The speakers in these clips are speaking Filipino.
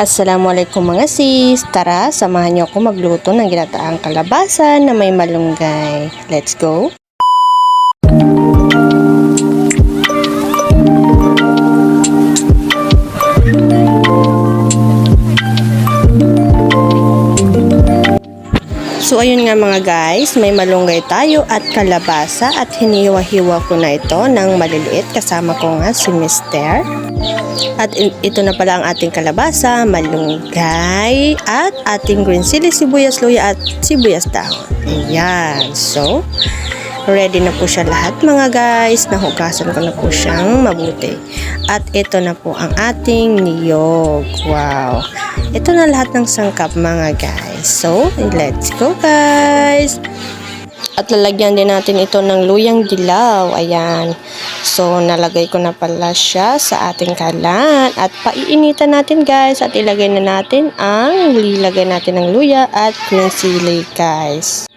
Assalamualaikum mga sis! Tara, samahan niyo ako magluto ng ginataang kalabasa na may malunggay. Let's go! So ayun nga mga guys, may malunggay tayo at kalabasa at hiniwa-hiwa ko na ito ng maliliit kasama ko nga si Mister. At ito na pala ang ating kalabasa, malunggay at ating green chili, sibuyas, luya at sibuyas dahon. Ayan, so ready na po siya lahat mga guys. Nahugasan ko na po siyang mabuti. At ito na po ang ating niyog. Wow! Ito na lahat ng sangkap mga guys. So, let's go guys! At lalagyan din natin ito ng luyang dilaw. Ayan. So, nalagay ko na pala siya sa ating kalan. At paiinitan natin guys. At ilagay na natin ng luya at green chili guys.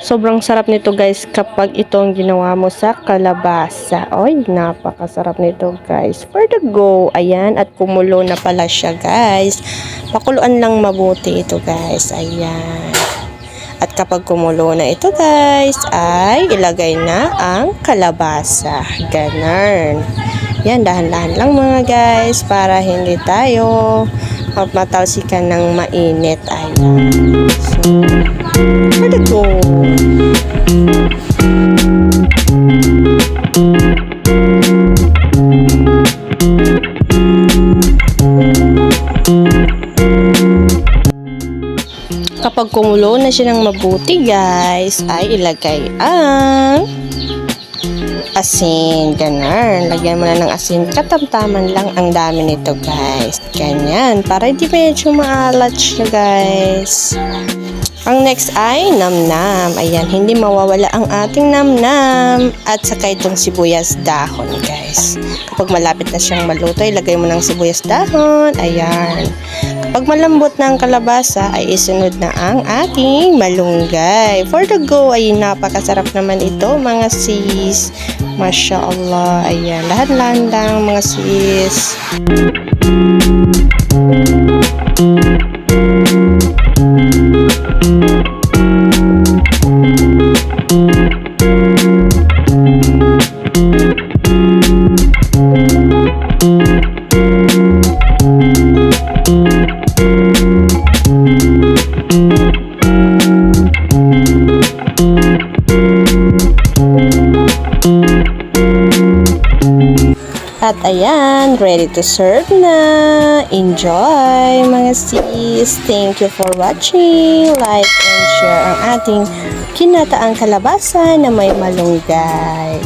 Sobrang sarap nito guys kapag itong ginawa mo sa kalabasa. Oy, napakasarap nito guys. For the go. Ayan, at kumulo na pala siya guys. Pakuluan lang mabuti ito guys. Ayan. At kapag kumulo na ito guys, ay ilagay na ang kalabasa. Ganun. Yan, dahan-dahan lang mga guys para hindi tayo matalsikan ng mainit. Ayan. So, for the go. Kapag kumulo na siya ng mabuti guys, ay ilagay ang asin. Ganun. Lagyan mo na ng asin. Katamtaman lang ang dami nito guys. Ganyan. Para hindi medyo maalat siya guys. Ang next ay namnam. Ayan. Hindi mawawala ang ating namnam. At saka itong sibuyas dahon guys. Kapag malapit na siyang maluto, ilagay mo ng sibuyas dahon. Ayan. Pag malambot na ang kalabasa, ay isunod na ang ating malunggay. For the go, ay napakasarap naman ito mga sis. Masya Allah. Ayan, lahat-lahat lang mga sis. At ayan, ready to serve na. Enjoy mga sis. Thank you for watching. Like and share ang ating kinataang kalabasa na may malunggay.